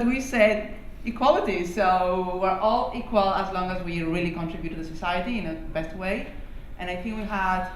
that we said equality. So we're all equal as long as we really contribute to the society in the best way. And I think we had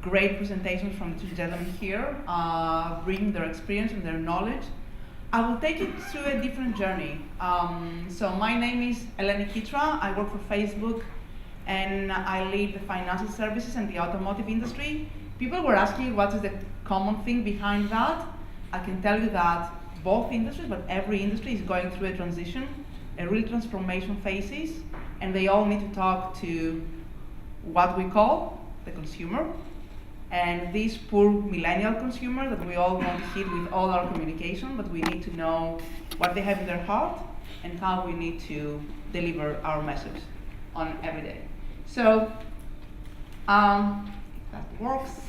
great presentations from the two gentlemen here, bringing their experience and their knowledge. I will take it through a different journey. So my name is Eleni Kitra. I work for Facebook, and I lead the financial services and the automotive industry. People were asking what is the common thing behind that. I can tell you that both industries, but every industry is going through a transition, a real transformation phases, and they all need to talk to what we call the consumer, and this poor millennial consumer that we all want to hit with all our communication, but we need to know what they have in their heart and how we need to deliver our message on every day. So, if that works.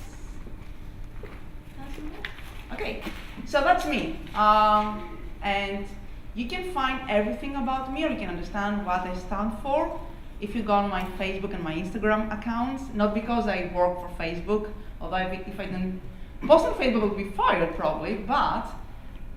Okay, so that's me. And you can find everything about me, or you can understand what I stand for if you go on my Facebook and my Instagram accounts. Not because I work for Facebook, although if I didn't post on Facebook, I would be fired probably, but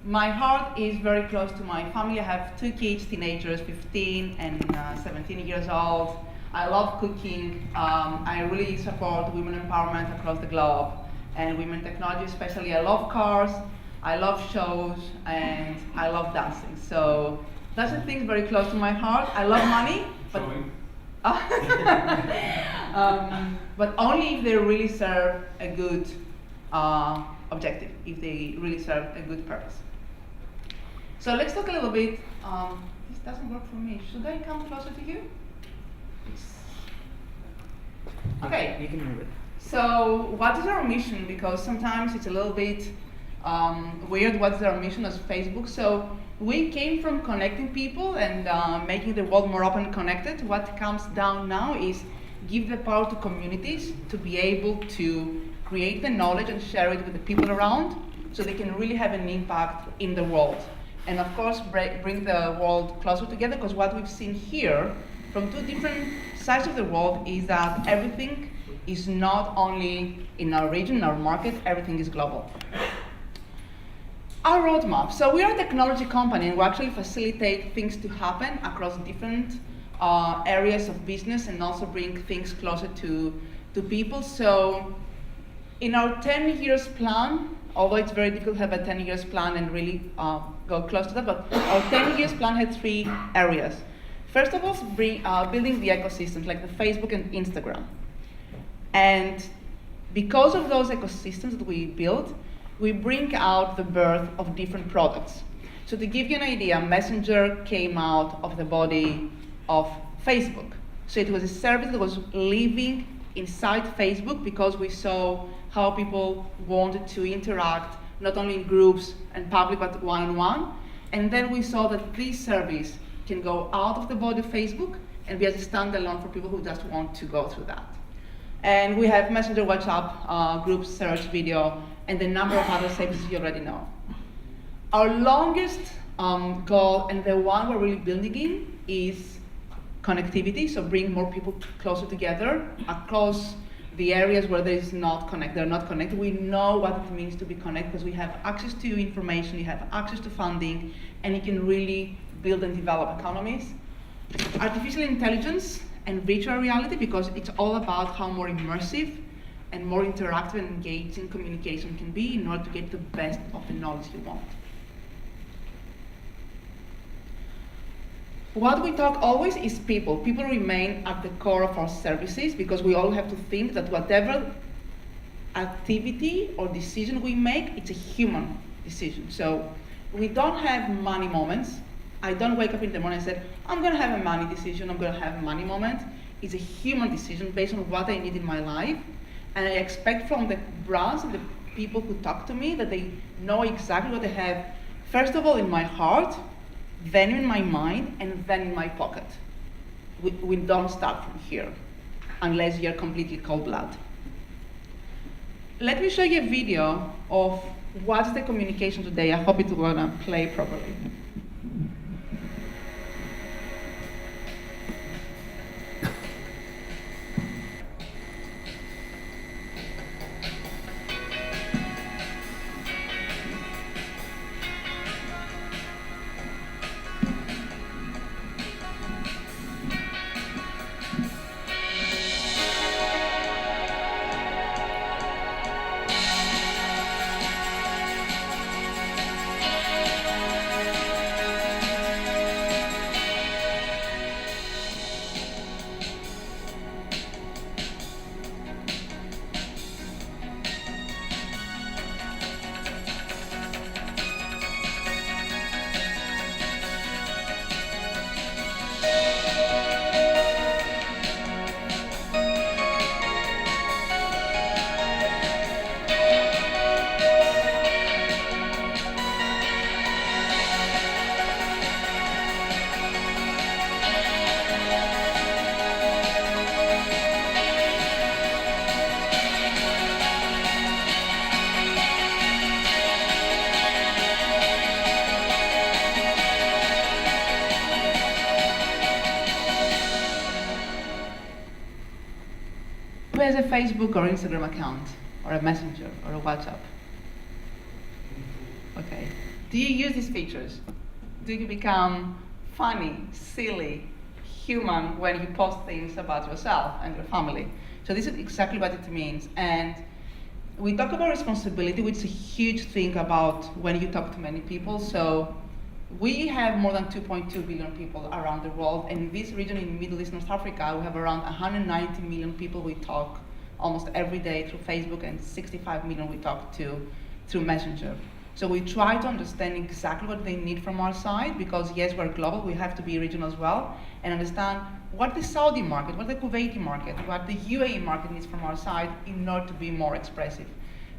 my heart is very close to my family. I have 2 kids, teenagers, 15 and 17 years old. I love cooking. I really support women empowerment across the globe and women technology especially. I love cars, I love shows, and I love dancing. So that's a thing very close to my heart. I love money, but but only if they really serve a good objective, if they really serve a good purpose. So let's talk a little bit. This doesn't work for me. Should I come closer to you? Okay. You can move it. So what is our mission? Because sometimes it's a little bit weird. What's our mission as Facebook? So we came from connecting people and making the world more open and connected. What comes down now is give the power to communities to be able to create the knowledge and share it with the people around so they can really have an impact in the world. And of course, bring the world closer together, because what we've seen here from 2 different sides of the world is that everything is not only in our region, our market, everything is global. Our roadmap. So we are a technology company, and we actually facilitate things to happen across different areas of business and also bring things closer to people. So in our 10 years plan, although it's very difficult to have a 10 years plan and really go close to that, but our 10 years plan had 3 areas. First of all, building the ecosystems like the Facebook and Instagram. And because of those ecosystems that we built, we bring out the birth of different products. So to give you an idea, Messenger came out of the body of Facebook. So it was a service that was living inside Facebook because we saw how people wanted to interact, not only in groups and public, but one-on-one. And then we saw that this service can go out of the body of Facebook and be as a standalone for people who just want to go through that. And we have Messenger, WhatsApp, groups, search, video, and a number of other services you already know. Our longest goal, and the one we're really building in, is connectivity, so bring more people closer together across the areas where they're not connected. We know what it means to be connected because we have access to information, we have access to funding, and you can really build and develop economies. Artificial intelligence and virtual reality, because it's all about how more immersive and more interactive and engaging communication can be in order to get the best of the knowledge you want. What we talk always is people. People remain at the core of our services because we all have to think that whatever activity or decision we make, it's a human decision. So we don't have money moments. I don't wake up in the morning and say, I'm gonna have a money decision, I'm gonna have a money moment. It's a human decision based on what I need in my life. And I expect from the brands and the people who talk to me that they know exactly what they have, first of all in my heart, then in my mind, and then in my pocket. We don't start from here, unless you're completely cold blood. Let me show you a video of what's the communication today. I hope it's gonna play properly. has a Facebook or Instagram account, or a Messenger, or a WhatsApp? Okay. Do you use these features? Do you become funny, silly, human when you post things about yourself and your family? So this is exactly what it means. And we talk about responsibility, which is a huge thing about when you talk to many people. So we have more than 2.2 billion people around the world. And in this region in Middle East, North Africa, we have around 190 million people we talk almost every day through Facebook, and 65 million we talk to through Messenger. So we try to understand exactly what they need from our side, because yes, we're global, we have to be regional as well, and understand what the Saudi market, what the Kuwaiti market, what the UAE market needs from our side in order to be more expressive.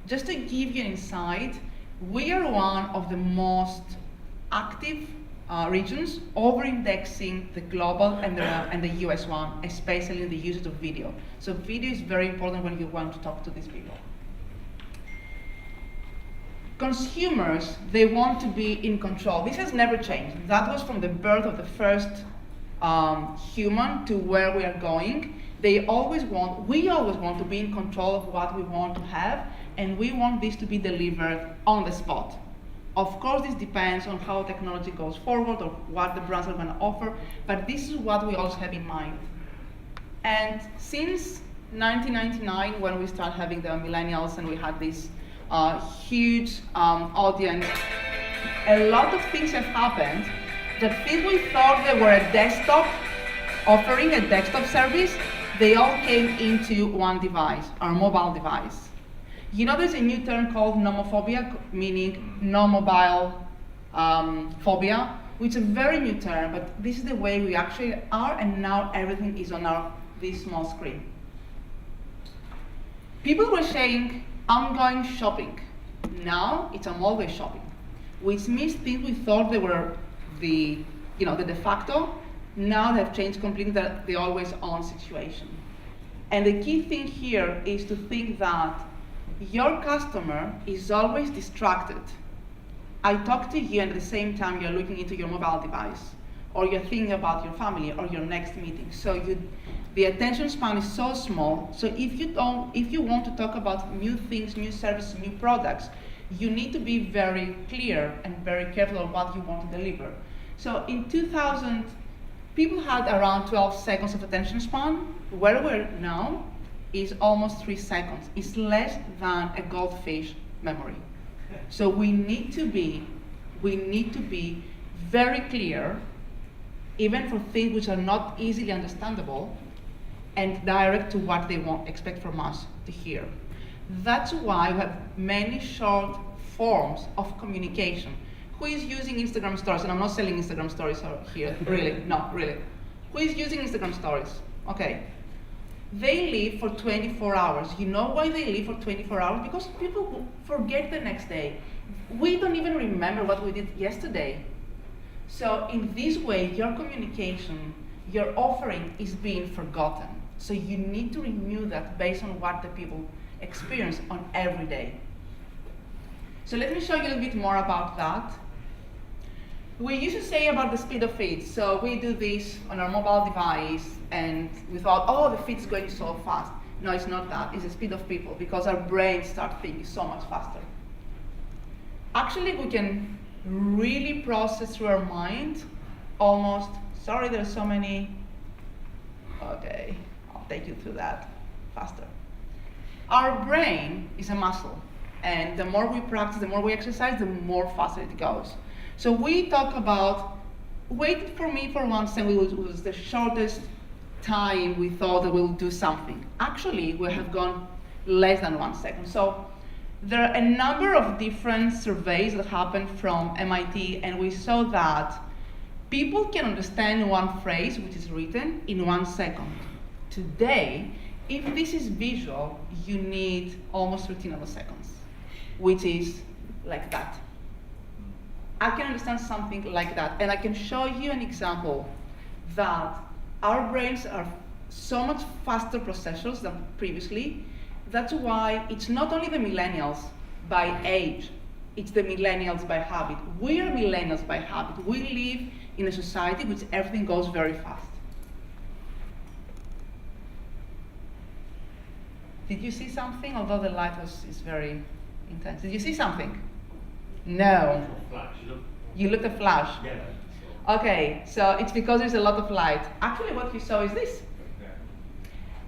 Just to give you an insight, we are one of the most active regions, over-indexing the global and the US one, especially in the usage of video. So video is very important when you want to talk to these people. Consumers, they want to be in control. This has never changed. That was from the birth of the first human to where we are going. We always want to be in control of what we want to have, and we want this to be delivered on the spot. Of course, this depends on how technology goes forward or what the brands are going to offer, but this is what we also have in mind. And since 1999, when we started having the millennials and we had this huge audience, a lot of things have happened. That things we thought they were a desktop, offering a desktop service, they all came into one device, our mobile device. You know, there's a new term called nomophobia, meaning no mobile phobia, which is a very new term, but this is the way we actually are, and now everything is on this small screen. People were saying, I'm going shopping. Now it's I'm always shopping, which means things we thought they were the de facto, now they've changed completely, the always on situation. And the key thing here is to think that your customer is always distracted. I talk to you and at the same time you're looking into your mobile device, or you're thinking about your family or your next meeting. So the attention span is so small. So if you want to talk about new things, new services, new products, you need to be very clear and very careful of what you want to deliver. So in 2000, people had around 12 seconds of attention span. Where we're now is almost 3 seconds. It's less than a goldfish memory. So we need to be very clear, even for things which are not easily understandable, and direct to what they expect from us to hear. That's why we have many short forms of communication. Who is using Instagram stories? And I'm not selling Instagram stories here, really, no, really. Who is using Instagram stories? Okay. They live for 24 hours. You know why they live for 24 hours? Because people forget the next day. We don't even remember what we did yesterday. So in this way, your communication, your offering is being forgotten. So you need to renew that based on what the people experience on every day. So let me show you a little bit more about that. We used to say about the speed of feed. So we do this on our mobile device, and we thought, oh, the feed is going so fast. No, it's not that. It's the speed of people, because our brains start thinking so much faster. Actually, we can really process through our mind almost, sorry, there's so many. Okay, I'll take you through that faster. Our brain is a muscle, and the more we practice, the more we exercise, the more faster it goes. So we talk about, wait for me for 1 second, it was the shortest time we thought that we'll do something. Actually, we have gone less than 1 second. So there are a number of different surveys that happened from MIT, and we saw that people can understand one phrase which is written in 1 second. Today, if this is visual, you need almost 13 seconds, which is like that. I can understand something like that, and I can show you an example that our brains are so much faster processors than previously. That's why it's not only the millennials by age, it's the millennials by habit. We are millennials by habit. We live in a society which everything goes very fast. Did you see something? Although the light is very intense. Did you see something? No. Flash. You looked at flash? Yeah. Okay, so it's because there's a lot of light. Actually, what you saw is this.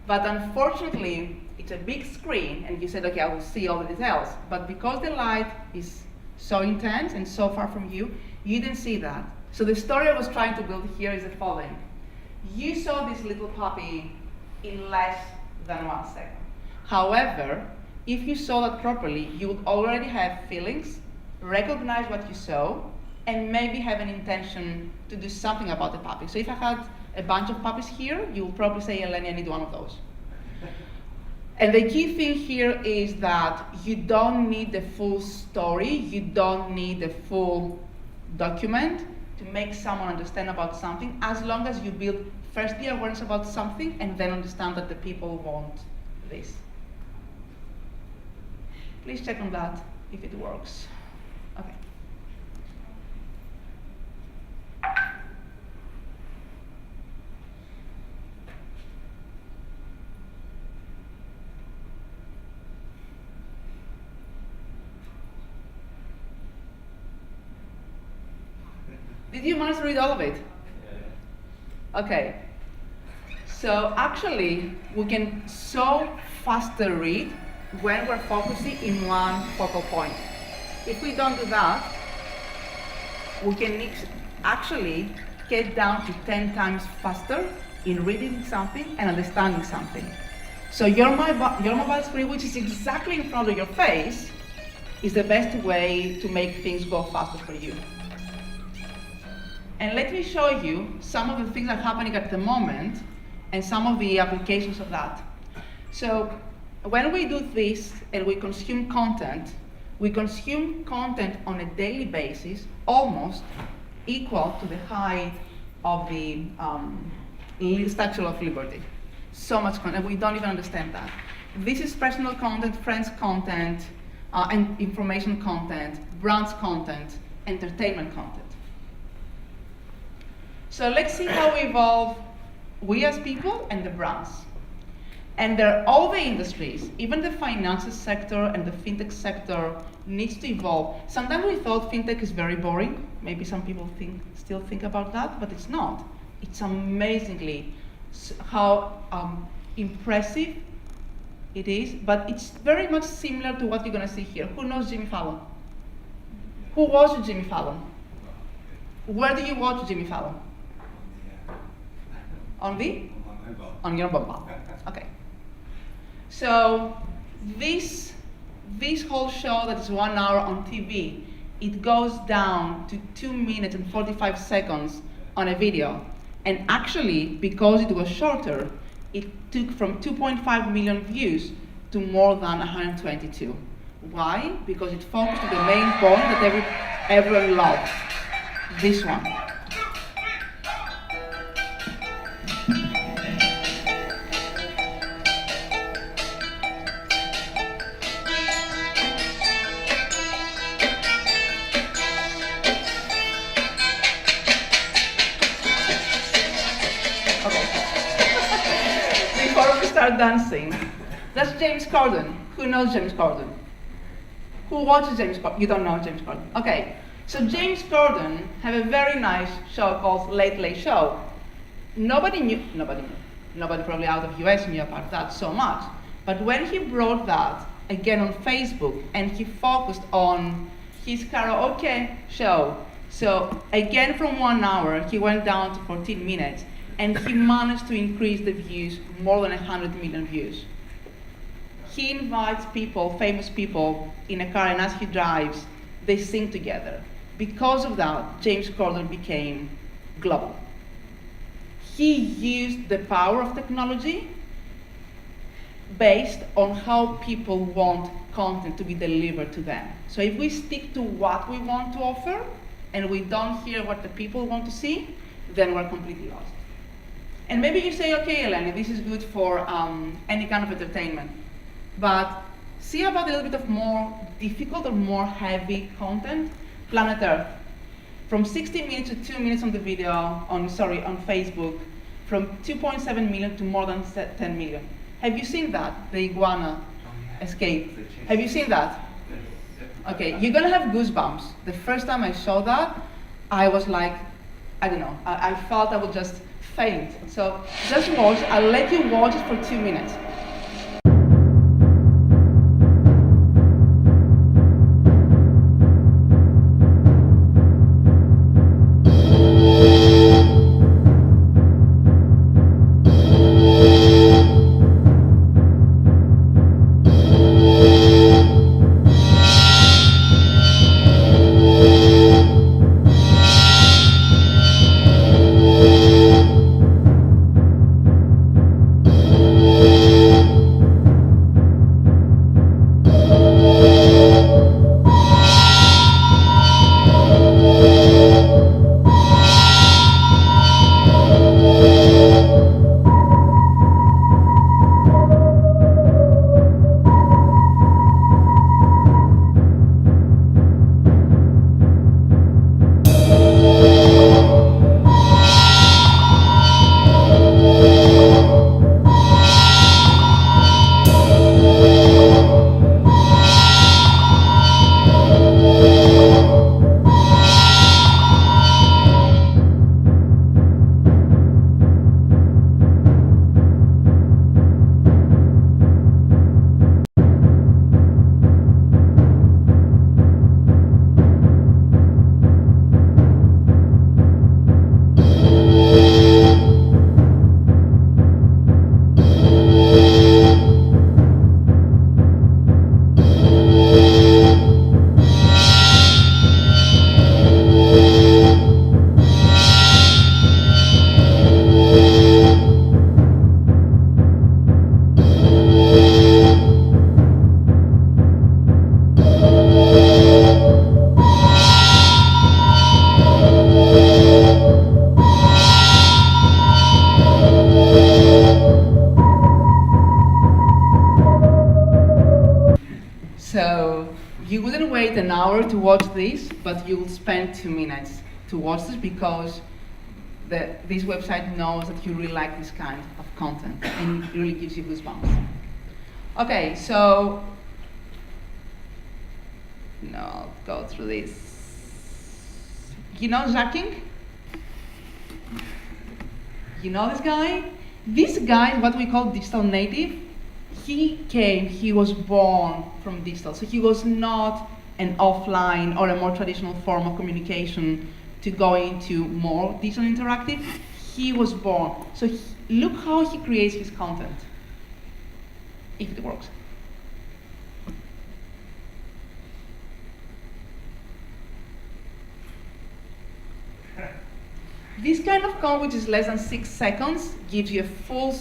But unfortunately, it's a big screen, and you said, okay, I will see all the details. But because the light is so intense and so far from you, you didn't see that. So the story I was trying to build here is the following. You saw this little puppy in less than 1 second. However, if you saw that properly, you would already have feelings, recognize what you saw, and maybe have an intention to do something about the puppy. So if I had a bunch of puppies here, you would probably say, Eleni, I need one of those. And the key thing here is that you don't need the full story, you don't need the full document to make someone understand about something, as long as you build first the awareness about something and then understand that the people want this. Please check on that if it works. Okay. Did you manage to read all of it? Yeah. Okay. So actually, we can so faster read when we're focusing in one focal point. If we don't do that, we can actually get down to 10 times faster in reading something and understanding something. So your mobile screen, which is exactly in front of your face, is the best way to make things go faster for you. And let me show you some of the things that are happening at the moment and some of the applications of that. So when we do this and we consume content on a daily basis almost equal to the height of the Statue of Liberty. So much content, we don't even understand that. This is personal content, friends content, and information content, brands content, entertainment content. So let's see how we evolve, we as people and the brands. And there are all the industries, even the finances sector and the fintech sector needs to evolve. Sometimes we thought fintech is very boring. Maybe some people still think about that, but it's not. It's amazingly how impressive it is, but it's very much similar to what you're gonna see here. Who knows Jimmy Fallon? Who watched Jimmy Fallon? Where do you watch Jimmy Fallon? On your mobile. Okay. So this whole show that is 1 hour on TV, it goes down to 2 minutes and 45 seconds on a video. And actually, because it was shorter, it took from 2.5 million views to more than 122. Why? Because it focused on the main point that everyone loved. This one. Dancing. That's James Corden. Who knows James Corden? Who watches James Corden? You don't know James Corden. Okay. So James Corden had a very nice show called Late Late Show. Nobody probably out of US knew about that so much. But when he brought that again on Facebook and he focused on his karaoke show, so again from 1 hour, he went down to 14 minutes. And he managed to increase the views, more than 100 million views. He invites people, famous people, in a car, and as he drives, they sing together. Because of that, James Corden became global. He used the power of technology based on how people want content to be delivered to them. So if we stick to what we want to offer, and we don't hear what the people want to see, then we're completely lost. And maybe you say, okay, Eleni, this is good for any kind of entertainment. But see about a little bit of more difficult or more heavy content. Planet Earth. From 60 minutes to 2 minutes on the video, on Facebook, from 2.7 million to more than 10 million. Have you seen that? The iguana escape. Have you seen that? Okay, you're gonna have goosebumps. The first time I saw that, I was like, I don't know, I felt I would just faint. So just watch, I'll let you watch it for 2 minutes. So you wouldn't wait an hour to watch this, but you'll spend 2 minutes to watch this because this website knows that you really like this kind of content and it really gives you goosebumps. Okay, so I'll go through this. You know Jacking? You know this guy? This guy is what we call digital native. He was born from digital, so he was not an offline or a more traditional form of communication to go into more digital interactive. He was born. So look how he creates his content, if it works. This kind of content, which is less than 6 seconds, gives you a full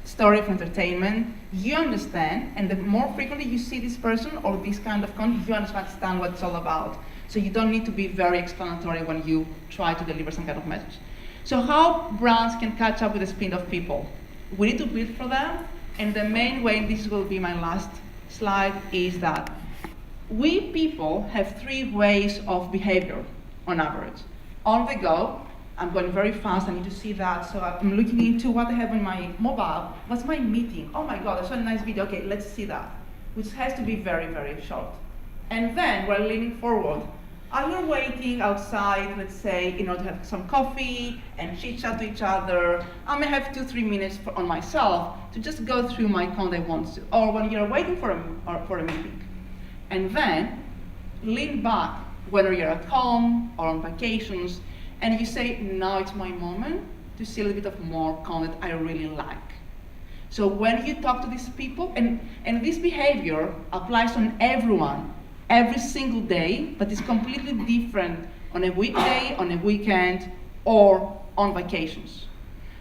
story of entertainment. You understand, and the more frequently you see this person or this kind of content, you understand what it's all about. So you don't need to be very explanatory when you try to deliver some kind of message. So how brands can catch up with the speed of people? We need to build for them, and the main way, and this will be my last slide, is that we people have 3 ways of behavior on average. On the go, I'm going very fast, I need to see that, so I'm looking into what I have on my mobile. What's my meeting? Oh my God, I saw a nice video, okay, let's see that. Which has to be very, very short. And then we're leaning forward. Are you waiting outside, let's say, in order to have some coffee and chit chat to each other? I may have 2-3 minutes on myself to just go through my content I want to. Or when you're waiting for a meeting. And then lean back, whether you're at home or on vacations, and you say, now it's my moment to see a little bit of more content I really like. So when you talk to these people, and this behavior applies on everyone, every single day, but it's completely different on a weekday, on a weekend, or on vacations.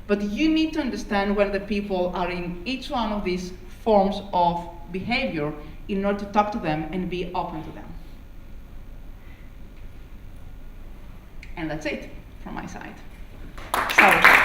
But you need to understand where the people are in each one of these forms of behavior in order to talk to them and be open to them. And that's it from my side. Sorry.